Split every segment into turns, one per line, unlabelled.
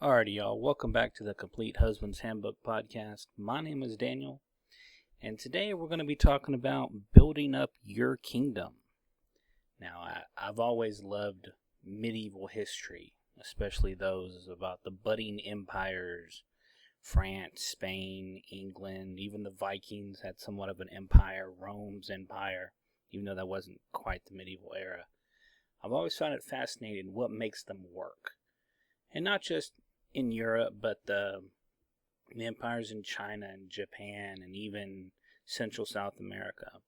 Alrighty, y'all. Welcome back to the Complete Husband's Handbook podcast. My name is Daniel, and today we're going to be talking about building up your kingdom. Now, I've always loved medieval history, especially those about the budding empires. France, Spain, England, even the Vikings had somewhat of an empire, Rome's empire, even though that wasn't quite the medieval era. I've always found it fascinating what makes them work. And not just in Europe, but the empires in China and Japan and even Central South America,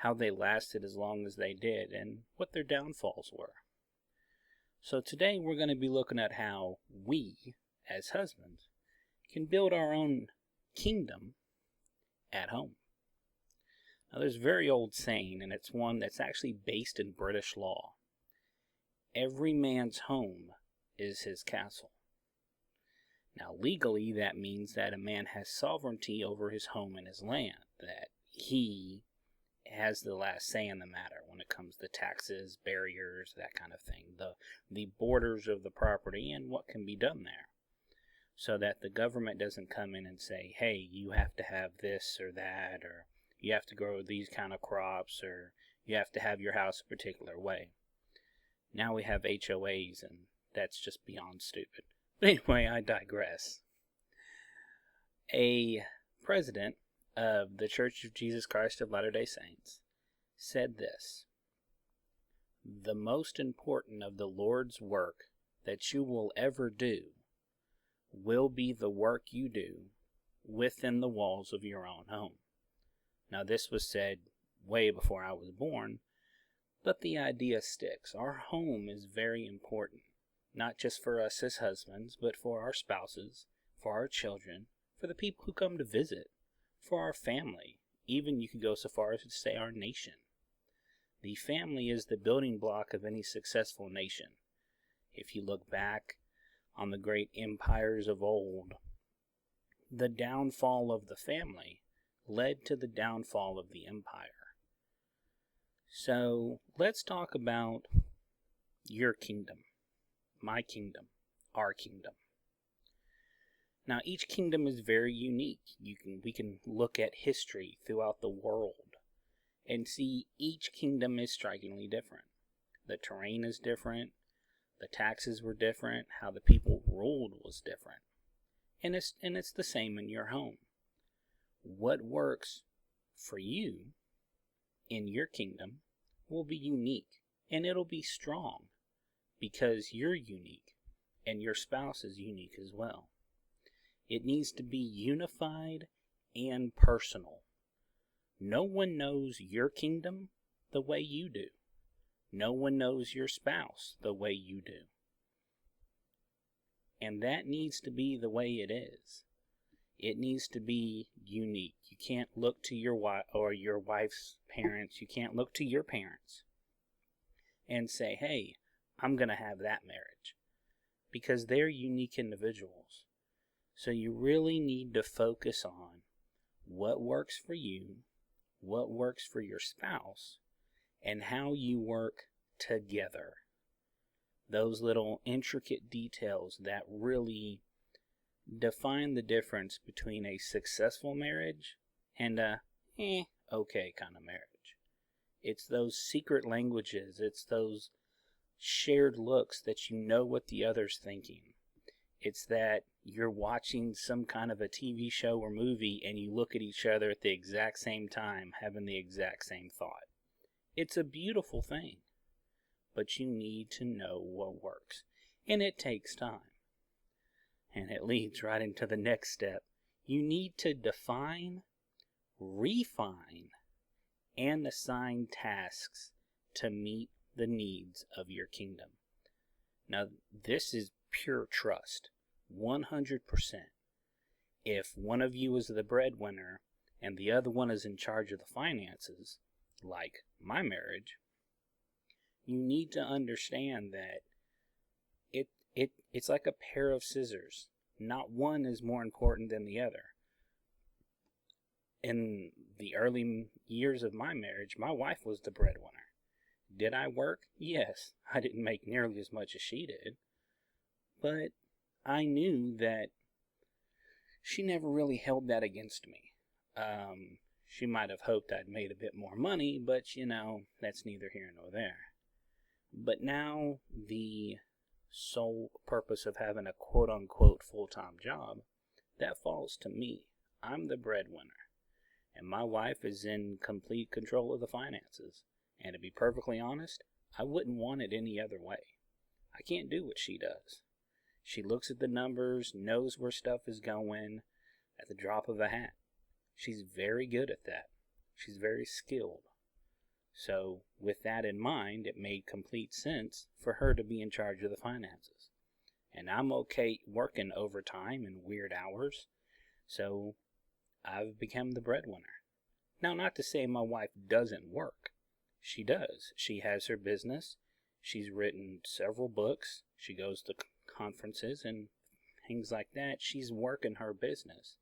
how they lasted as long as they did and what their downfalls were. So today we're going to be looking at how we, as husbands, can build our own kingdom at home. Now there's a very old saying, and it's one that's actually based in British law. Every man's home is his castle. Now, legally, that means that a man has sovereignty over his home and his land, that he has the last say in the matter when it comes to taxes, barriers, that kind of thing, the borders of the property and what can be done there, so that the government doesn't come in and say, hey, you have to have this or that, or you have to grow these kind of crops, or you have to have your house a particular way. Now we have HOAs, and that's just beyond stupid. But anyway, I digress. A president of the Church of Jesus Christ of Latter-day Saints said this: "The most important of the Lord's work that you will ever do will be the work you do within the walls of your own home." Now, this was said way before I was born, but the idea sticks. Our home is very important. Not just for us as husbands, but for our spouses, for our children, for the people who come to visit, for our family. Even you could go so far as to say our nation. The family is the building block of any successful nation. If you look back on the great empires of old, the downfall of the family led to the downfall of the empire. So let's talk about your kingdom. My kingdom, our kingdom. Now, each kingdom is very unique. We can look at history throughout the world and see each kingdom is strikingly different. The terrain is different, the taxes were different, how the people ruled was different. And it's the same in your home. What works for you in your kingdom will be unique, and it'll be strong. Because you're unique, and your spouse is unique as well. It needs to be unified and personal. No one knows your kingdom the way you do. No one knows your spouse the way you do. And that needs to be the way it is. It needs to be unique. You can't look to your wife or your wife's parents. You can't look to your parents and say, hey, I'm going to have that marriage, because they're unique individuals. So you really need to focus on what works for you, what works for your spouse, and how you work together. Those little intricate details that really define the difference between a successful marriage and a okay kind of marriage. It's those secret languages, it's those shared looks that you know what the other's thinking. It's that you're watching some kind of a TV show or movie and you look at each other at the exact same time, having the exact same thought. It's a beautiful thing, but you need to know what works, and it takes time. And it leads right into the next step. You need to define, refine, and assign tasks to meet the needs of your kingdom. Now, this is pure trust, 100%. If one of you is the breadwinner and the other one is in charge of the finances, like my marriage, you need to understand that it's like a pair of scissors. Not one is more important than the other. In the early years of my marriage, my wife was the breadwinner. Did I work? Yes. I didn't make nearly as much as she did. But I knew that she never really held that against me. She might have hoped I'd made a bit more money, but that's neither here nor there. But now the sole purpose of having a quote-unquote full-time job, that falls to me. I'm the breadwinner, and my wife is in complete control of the finances. And to be perfectly honest, I wouldn't want it any other way. I can't do what she does. She looks at the numbers, knows where stuff is going at the drop of a hat. She's very good at that. She's very skilled. So, with that in mind, it made complete sense for her to be in charge of the finances. And I'm okay working overtime and weird hours, so I've become the breadwinner. Now, not to say my wife doesn't work. She does. She has her business. She's written several books. She goes to conferences and things like that. She's working her business.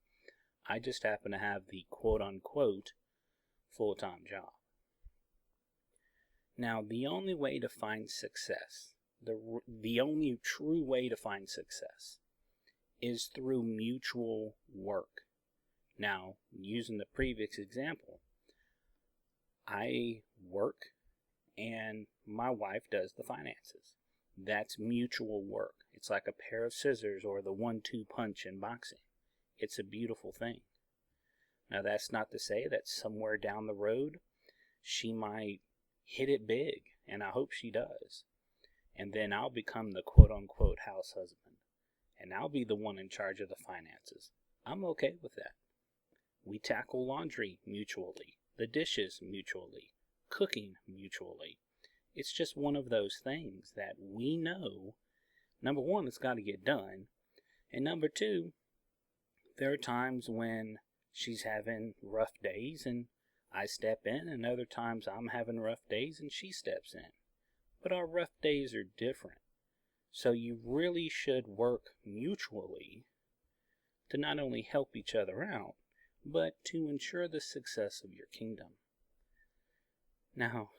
I just happen to have the quote-unquote full-time job. Now, the only way to find success, the only true way to find success, is through mutual work. Now, using the previous example, I work and my wife does the finances. That's mutual work. It's like a pair of scissors or the 1-2 punch in boxing. It's a beautiful thing. Now, that's not to say that somewhere down the road she might hit it big, and I hope she does. And then I'll become the quote-unquote house husband, and I'll be the one in charge of the finances. I'm okay with that. We tackle laundry mutually, the dishes mutually, cooking mutually. It's just one of those things that we know, number one, it's got to get done, and number two, there are times when she's having rough days and I step in, and other times I'm having rough days and she steps in. But our rough days are different. So you really should work mutually to not only help each other out, but to ensure the success of your kingdom. Now,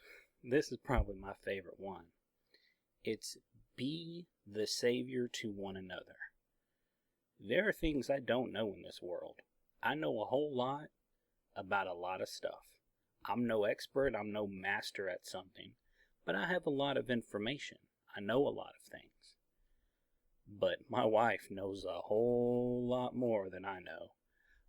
this is probably my favorite one. It's be the savior to one another. There are things I don't know in this world. I know a whole lot about a lot of stuff. I'm no expert, I'm no master at something, but I have a lot of information. I know a lot of things. But my wife knows a whole lot more than I know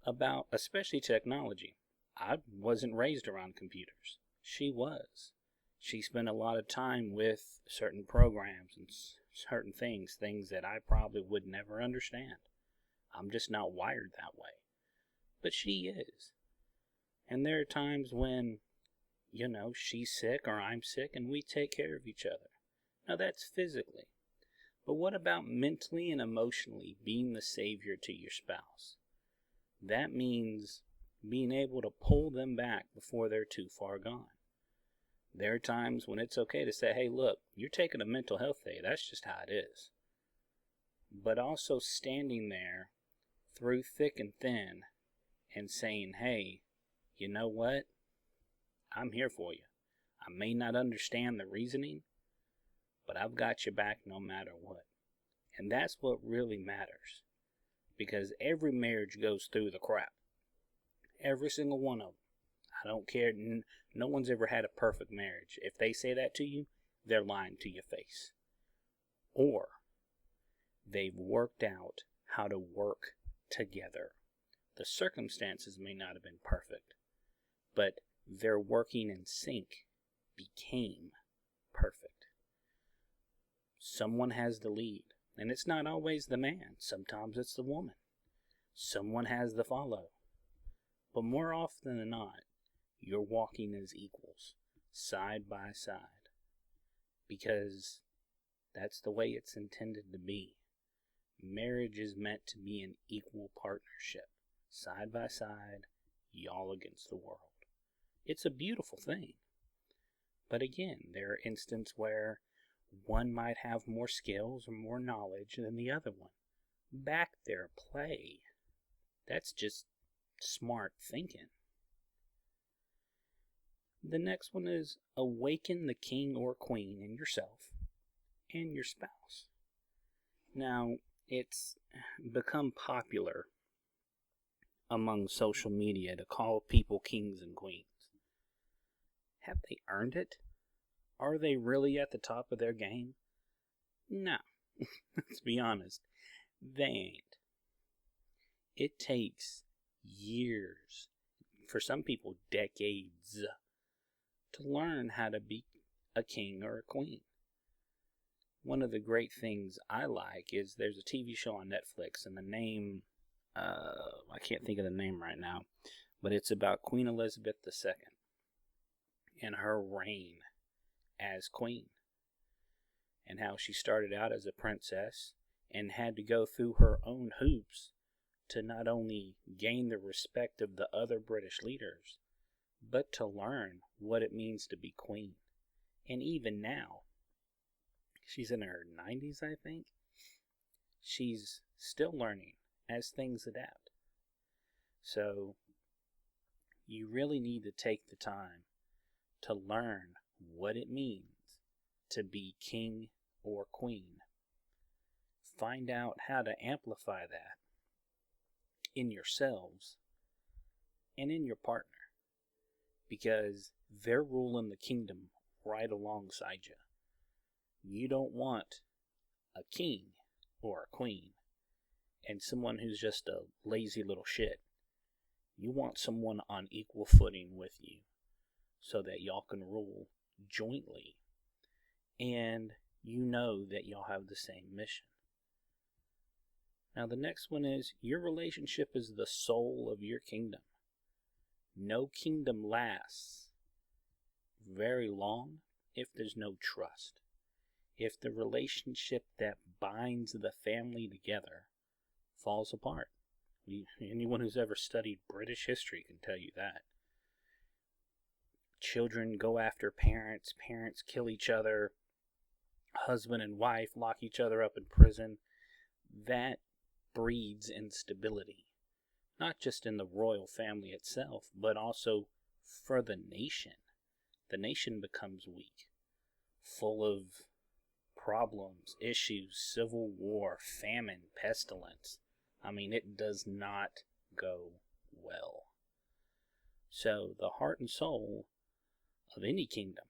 about, especially technology. I wasn't raised around computers. She was. She spent a lot of time with certain programs and certain things that I probably would never understand. I'm just not wired that way. But she is. And there are times when, she's sick or I'm sick and we take care of each other. Now that's physically. But what about mentally and emotionally being the savior to your spouse? That means being able to pull them back before they're too far gone. There are times when it's okay to say, hey, look, you're taking a mental health day. That's just how it is. But also standing there through thick and thin and saying, hey, you know what? I'm here for you. I may not understand the reasoning, but I've got your back no matter what. And that's what really matters. Because every marriage goes through the crap. Every single one of them. I don't care. No one's ever had a perfect marriage. If they say that to you, they're lying to your face. Or they've worked out how to work together. The circumstances may not have been perfect, but their working in sync became perfect. Someone has the lead, and it's not always the man. Sometimes it's the woman. Someone has the follow. But more often than not, you're walking as equals, side by side, because that's the way it's intended to be. Marriage is meant to be an equal partnership, side by side, y'all against the world. It's a beautiful thing. But again, there are instances where one might have more skills or more knowledge than the other one. Back their play. That's just smart thinking. The next one is awaken the king or queen in yourself and your spouse. Now, it's become popular among social media to call people kings and queens. Have they earned it? Are they really at the top of their game? No. Let's be honest. They ain't. It takes years, for some people decades, to learn how to be a king or a queen. One of the great things I like is there's a TV show on Netflix, and the name, I can't think of the name right now, but it's about Queen Elizabeth II and her reign as queen, and how she started out as a princess and had to go through her own hoops to not only gain the respect of the other British leaders, but to learn what it means to be queen. And even now, she's in her 90s, I think. She's still learning as things adapt. So, you really need to take the time to learn what it means to be king or queen. Find out how to amplify that in yourselves and in your partner, because they're ruling the kingdom right alongside you. You don't want a king or a queen and someone who's just a lazy little shit. You want someone on equal footing with you so that y'all can rule jointly, and you know that y'all have the same mission. Now the next one is, your relationship is the soul of your kingdom. No kingdom lasts very long if there's no trust. If the relationship that binds the family together falls apart. Anyone who's ever studied British history can tell you that. Children go after parents, parents kill each other, husband and wife lock each other up in prison. That breeds instability, not just in the royal family itself, but also for the nation. The nation becomes weak, full of problems, issues, civil war, famine, pestilence. I mean, it does not go well. So the heart and soul of any kingdom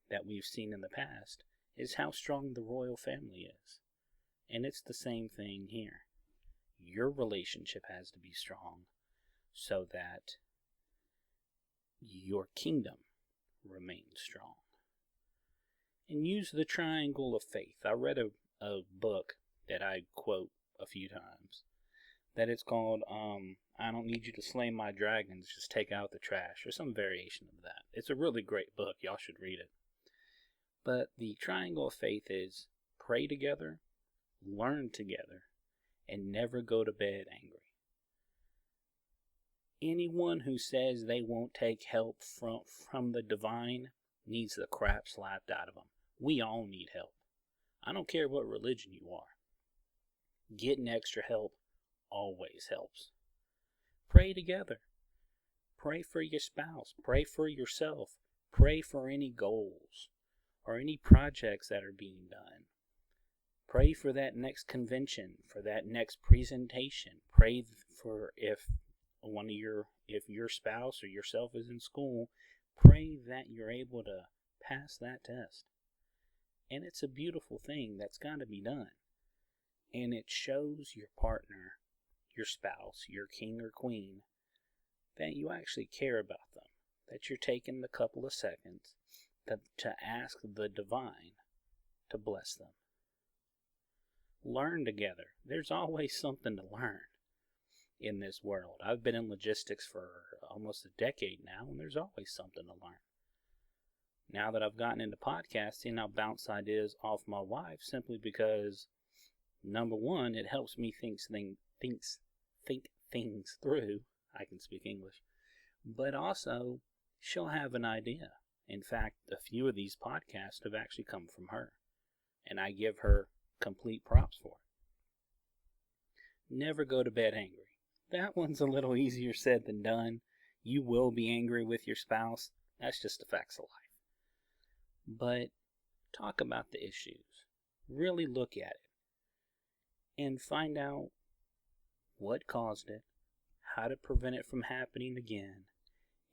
that we've seen in the past is how strong the royal family is. And it's the same thing here. Your relationship has to be strong so that your kingdom remains strong. And use the triangle of faith. I read a book that I quote a few times, that it's called I Don't Need You to Slay My Dragons, Just Take Out the Trash, or some variation of that. It's a really great book. Y'all should read it. But the triangle of faith is pray together, learn together, and never go to bed angry. Anyone who says they won't take help from the divine needs the crap slapped out of them. We all need help. I don't care what religion you are. Getting extra help always helps. Pray together. Pray for your spouse. Pray for yourself. Pray for any goals or any projects that are being done. Pray for that next convention, for that next presentation. Pray for if your spouse or yourself is in school, pray that you're able to pass that test. And it's a beautiful thing that's got to be done. And it shows your partner, your spouse, your king or queen, that you actually care about them. That you're taking the couple of seconds to ask the divine to bless them. Learn together. There's always something to learn in this world. I've been in logistics for almost a decade now, and there's always something to learn. Now that I've gotten into podcasting, I'll bounce ideas off my wife simply because, number one, it helps me think things through. I can speak English. But also, she'll have an idea. In fact, a few of these podcasts have actually come from her, and I give her complete props for it. Never go to bed angry. That one's a little easier said than done. You will be angry with your spouse. That's just the facts of life. But talk about the issues. Really look at it. and find out what caused it, how to prevent it from happening again,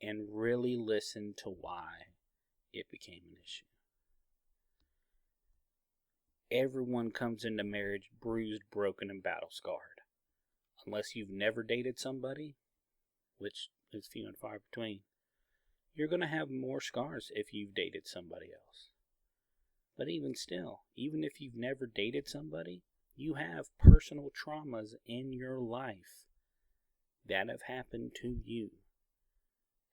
and really listen to why it became an issue. Everyone comes into marriage bruised, broken, and battle scarred. Unless you've never dated somebody, which is few and far between, you're going to have more scars if you've dated somebody else. But even still, even if you've never dated somebody, you have personal traumas in your life that have happened to you.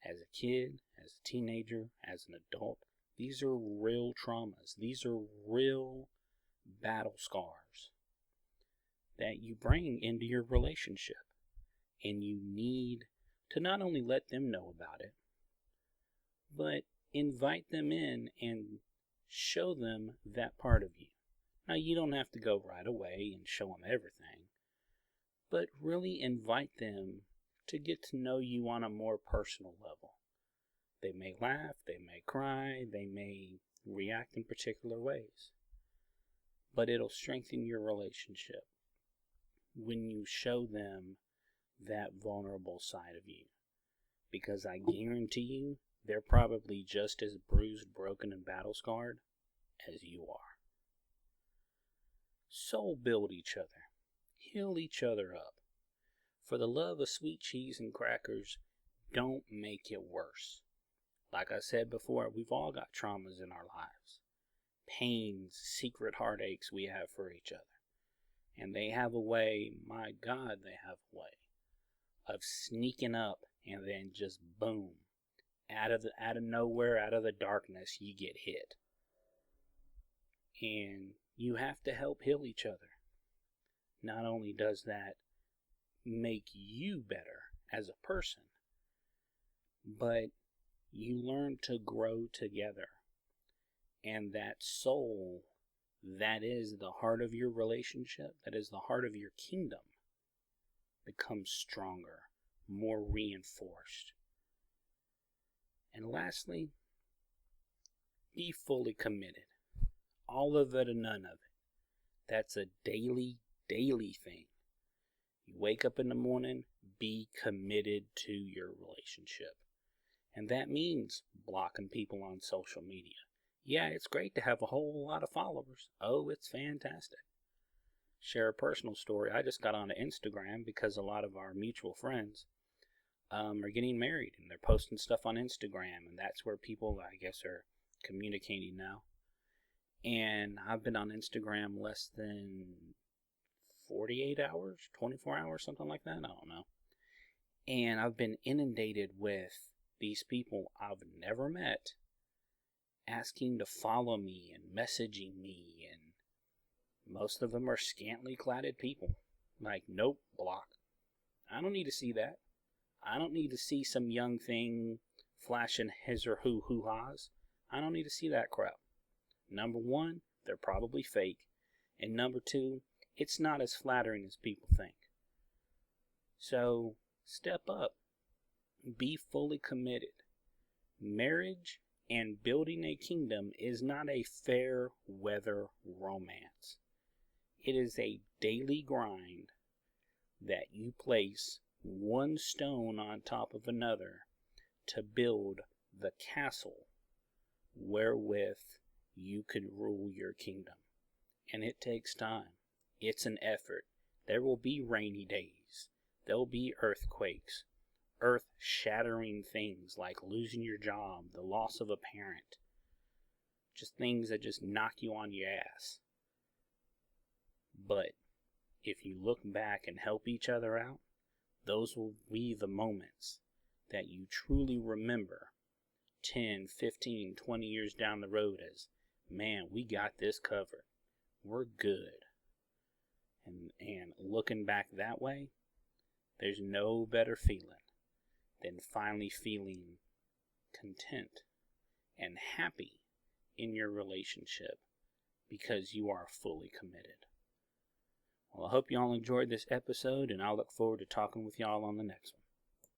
As a kid, as a teenager, as an adult, these are real traumas. These are real battle scars that you bring into your relationship. And you need to not only let them know about it, but invite them in and show them that part of you. Now, you don't have to go right away and show them everything, but really invite them to get to know you on a more personal level. They may laugh, they may cry, they may react in particular ways, but it'll strengthen your relationship when you show them that vulnerable side of you. Because I guarantee you, they're probably just as bruised, broken, and battle scarred as you are. Soul build each other. Heal each other up. For the love of sweet cheese and crackers, don't make it worse. Like I said before, we've all got traumas in our lives. Pains, secret heartaches we have for each other. And they have a way, my God, they have a way of sneaking up and then just boom. Out of nowhere, out of the darkness, you get hit. And you have to help heal each other. Not only does that make you better as a person, but you learn to grow together. And that soul, that is the heart of your relationship, that is the heart of your kingdom, becomes stronger, more reinforced. And lastly, be fully committed. All of it or none of it. That's a daily thing. You wake up in the morning, be committed to your relationship. And that means blocking people on social media. Yeah, it's great to have a whole lot of followers. Oh, it's fantastic. Share a personal story. I just got onto Instagram because a lot of our mutual friends are getting married, and they're posting stuff on Instagram, and that's where people, I guess, are communicating now. And I've been on Instagram less than 48 hours, 24 hours, something like that. I don't know. And I've been inundated with these people I've never met asking to follow me and messaging me, and most of them are scantily cladded people. Like, nope, block. I don't need to see that. I don't need to see some young thing flashing his or her hoo-ha's. I don't need to see that crap. Number one, they're probably fake. And number two, it's not as flattering as people think. So, step up. Be fully committed. Marriage and building a kingdom is not a fair weather romance. It is a daily grind that you place one stone on top of another to build the castle wherewith you could rule your kingdom. And it takes time. It's an effort. There will be rainy days. There will be earthquakes. Earth-shattering things like losing your job, the loss of a parent. Just things that just knock you on your ass. But if you look back and help each other out, those will be the moments that you truly remember 10, 15, 20 years down the road as, man, we got this covered. We're good. And looking back that way, there's no better feeling than finally feeling content and happy in your relationship because you are fully committed. Well, I hope you all enjoyed this episode, and I'll look forward to talking with y'all on the next one.